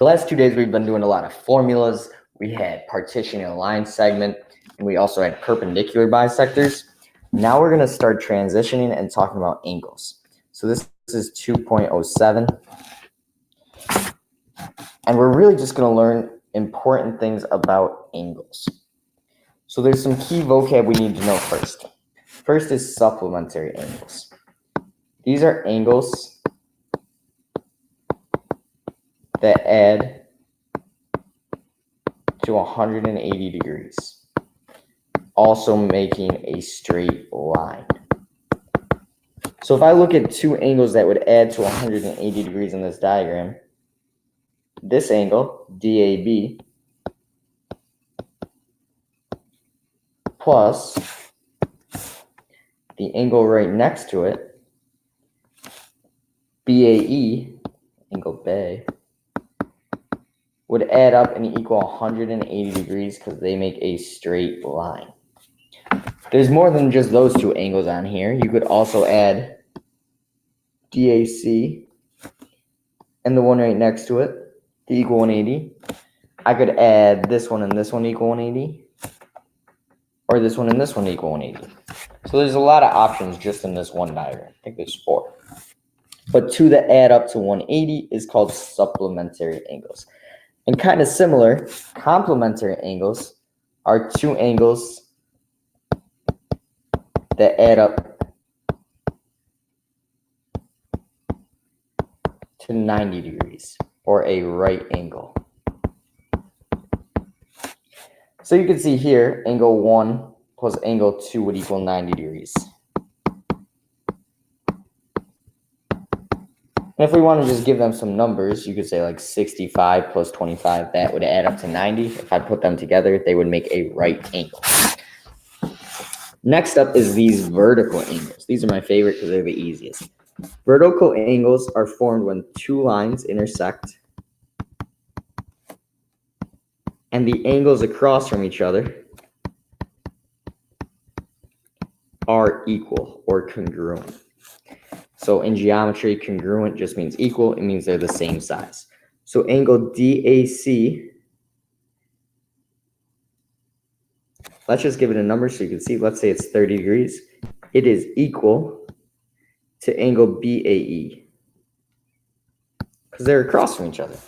The last 2 days, we've been doing a lot of formulas. We had partition and line segment, and we also had perpendicular bisectors. Now we're going to start transitioning and talking about angles. So this is 2.07. And we're really just going to learn important things about angles. So there's some key vocab we need to know first. First is supplementary angles. These are angles that add to 180 degrees, also making a straight line. So if I look at two angles that would add to 180 degrees in this diagram, this angle, DAB, plus the angle right next to it, BAE, angle BAE, would add up and equal 180 degrees because they make a straight line. There's more than just those two angles on here. You could also add DAC and the one right next to it to equal 180. I could add this one and this one to equal 180, or this one and this one to equal 180. So there's a lot of options just in this one diagram. I think there's 4. But 2 that add up to 180 is called supplementary angles. And kind of similar, complementary angles are 2 angles that add up to 90 degrees, or a right angle. So you can see here, angle 1 plus angle 2 would equal 90 degrees. And if we want to just give them some numbers, you could say like 65 plus 25, that would add up to 90. If I put them together, they would make a right angle. Next up is these vertical angles. These are my favorite because they're the easiest. Vertical angles are formed when 2 lines intersect and the angles across from each other are equal or congruent. So in geometry, congruent just means equal. It means they're the same size. So angle DAC, let's just give it a number so you can see. Let's say it's 30 degrees. It is equal to angle BAE because they're across from each other.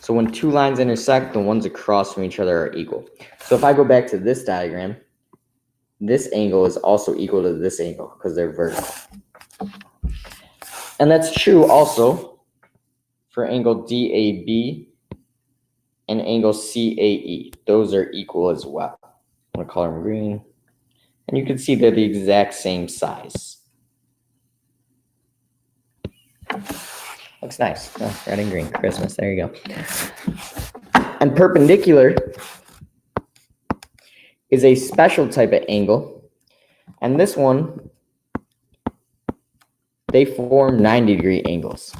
So when 2 lines intersect, the ones across from each other are equal. So if I go back to this diagram, this angle is also equal to this angle because they're vertical. And that's true also for angle DAB and angle CAE. Those are equal as well. I'm going to color them green. And you can see they're the exact same size. Looks nice. Oh, red and green, Christmas. There you go. And perpendicular is a special type of angle. And this one, they form 90-degree angles.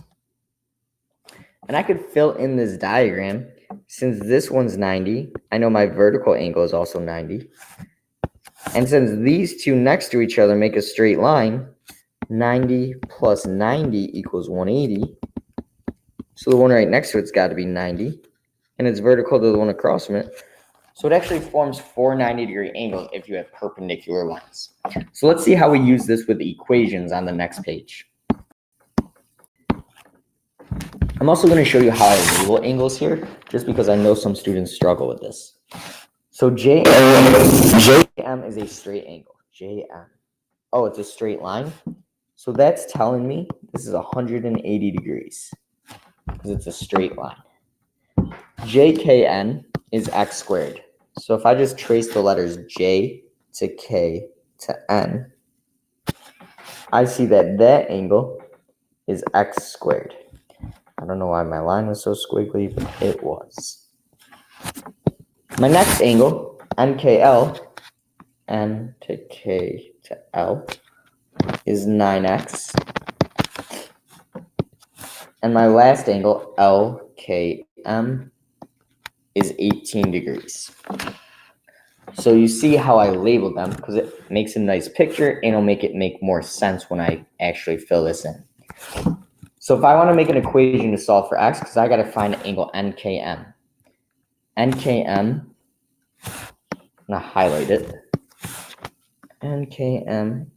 And I could fill in this diagram. Since this one's 90, I know my vertical angle is also 90. And since these two next to each other make a straight line, 90 plus 90 equals 180. So the one right next to it's got to be 90. And it's vertical to the one across from it. So it actually forms 4 90-degree angles if you have perpendicular lines. So let's see how we use this with equations on the next page. I'm also going to show you how I label angles here, just because I know some students struggle with this. So JM is a straight angle. JM. Oh, it's a straight line. So that's telling me this is 180 degrees because it's a straight line. JKN is x squared. So if I just trace the letters J to K to N, I see that that angle is x squared. I don't know why my line was so squiggly, but it was. My next angle, NKL, N to K to L, is 9x. And my last angle, LKM, is 18 degrees. So you see how I labeled them because it makes a nice picture and it'll make it make more sense when I actually fill this in. So if I want to make an equation to solve for x, because I got to find an angle NKM. NKM, I'm going to highlight it. NKM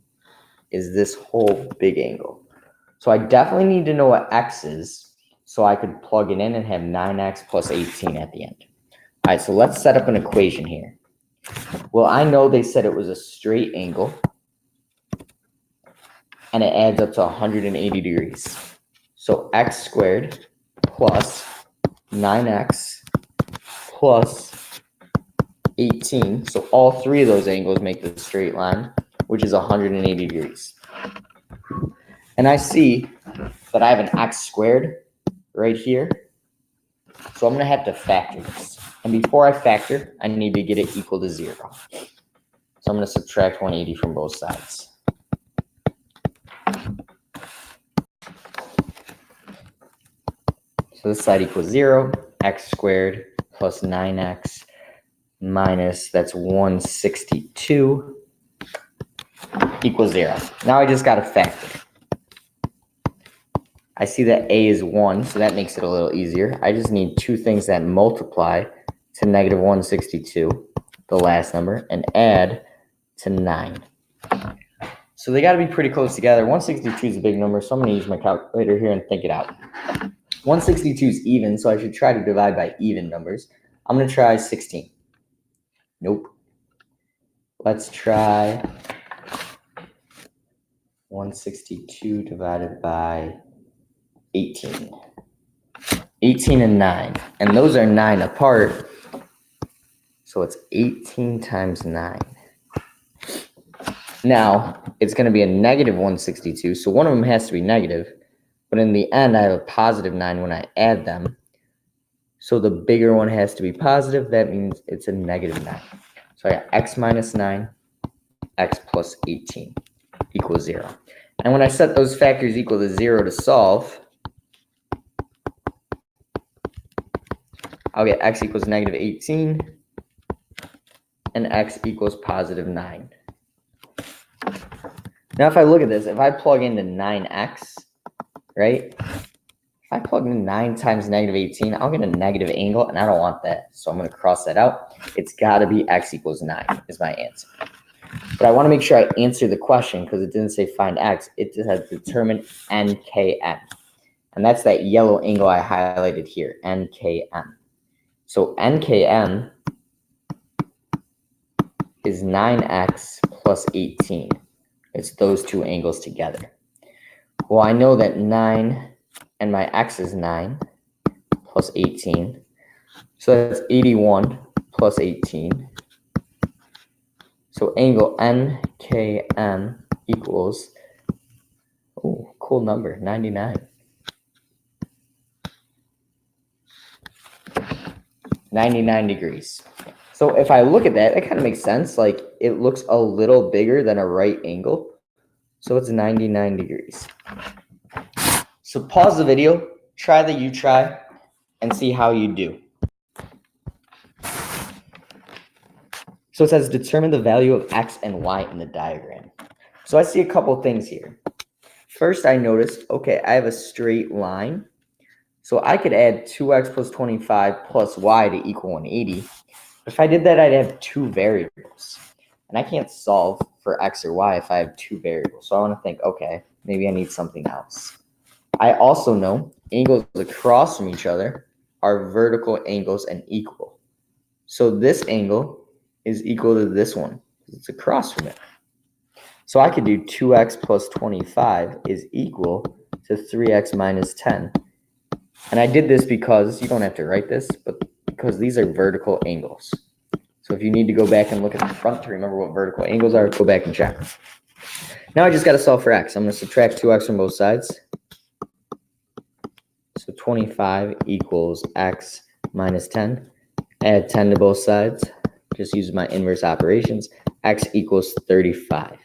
is this whole big angle. So I definitely need to know what x is so I could plug it in and have 9x plus 18 at the end. All right, so let's set up an equation here. Well, I know they said it was a straight angle and it adds up to 180 degrees. So x squared plus 9x plus 18. So all three of those angles make the straight line, which is 180 degrees. And I see that I have an x squared right here. So I'm going to have to factor this. And before I factor, I need to get it equal to 0. So I'm going to subtract 180 from both sides. So this side equals 0, x squared plus 9x minus, that's 162, equals 0. Now I just got to factor. I see that a is 1, so that makes it a little easier. I just need two things that multiply to negative 162, the last number, and add to 9. So they got to be pretty close together. 162 is a big number, so I'm going to use my calculator here and think it out. 162 is even, so I should try to divide by even numbers. I'm going to try 16. Nope. Let's try 162 divided by 18. 18 and 9. And those are 9 apart. So it's 18 times 9. Now, it's going to be a negative 162. So one of them has to be negative. But in the end, I have a positive 9 when I add them. So the bigger one has to be positive. That means it's a negative 9. So I got x minus 9, x plus 18 equals 0. And when I set those factors equal to 0 to solve, I'll get x equals negative 18 and x equals positive 9. Now if I look at this, if I plug into 9x, right? If I plug in 9 times negative 18, I'll get a negative angle, and I don't want that. So I'm going to cross that out. It's got to be x equals 9 is my answer. But I want to make sure I answer the question because it didn't say find x. It just has determine NKM. And that's that yellow angle I highlighted here, NKM. So NKM is 9x plus 18. It's those two angles together. Well, I know that 9 and my x is 9 plus 18. So that's 81 plus 18. So angle NKM equals, oh, cool number, 99. 99 degrees. So if I look at that, it kind of makes sense. Like it looks a little bigger than a right angle. So it's 99 degrees. So pause the video, try the you try, and see how you do. So it says determine the value of x and y in the diagram. So I see a couple things here. First, I noticed, okay, I have a straight line. So I could add 2x plus 25 plus y to equal 180. If I did that, I'd have two variables. And I can't solve for x or y if I have two variables. So I want to think, okay, maybe I need something else. I also know angles across from each other are vertical angles and equal. So this angle is equal to this one. It's across from it. So I could do 2x plus 25 is equal to 3x minus 10. And I did this because, you don't have to write this, but because these are vertical angles. So if you need to go back and look at the front to remember what vertical angles are, go back and check. Now I just got to solve for x. I'm going to subtract 2x from both sides. So 25 equals x minus 10. Add 10 to both sides. Just use my inverse operations. X equals 35.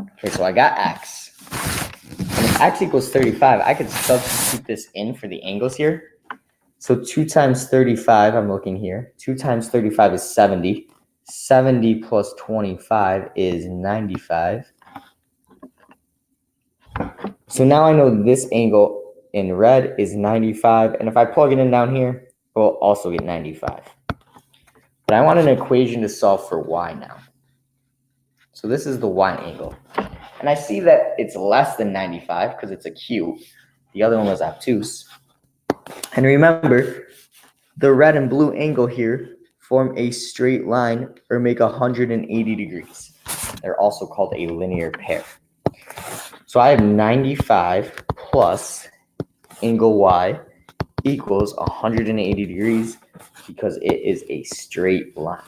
Okay, so I got x. And if x equals 35, I could substitute this in for the angles here. So 2 times 35, I'm looking here. 2 times 35 is 70. 70 plus 25 is 95. So now I know this angle in red is 95, and if I plug it in down here, we'll also get 95. But I want an equation to solve for y now. So this is the y angle. And I see that it's less than 95 because it's a cube. The other one was obtuse. And remember, the red and blue angle here form a straight line or make 180 degrees. They're also called a linear pair. So I have 95 plus angle y equals 180 degrees because it is a straight line.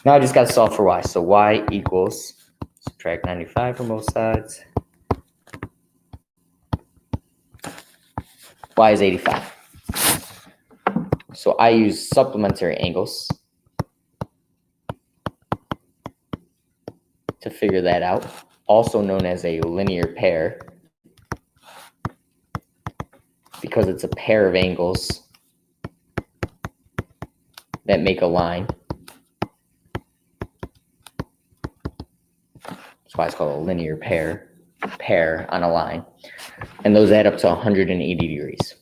Now I just got to solve for y. So y equals, subtract 95 from both sides. Y is 85. So I use supplementary angles to figure that out, also known as a linear pair, because it's a pair of angles that make a line. That's why it's called a linear pair on a line. And those add up to 180 degrees.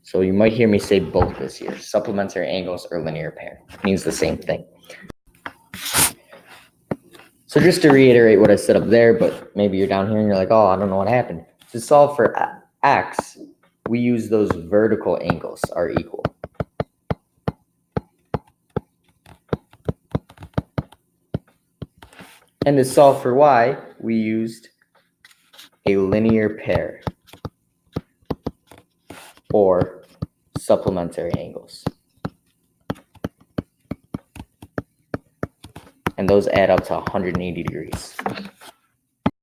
So you might hear me say both this year, supplementary angles or linear pair. It means the same thing. So just to reiterate what I said up there, but maybe you're down here and you're like, oh, I don't know what happened. To solve for x, we use those vertical angles are equal. And to solve for y, we used a linear pair or supplementary angles. And those add up to 180 degrees.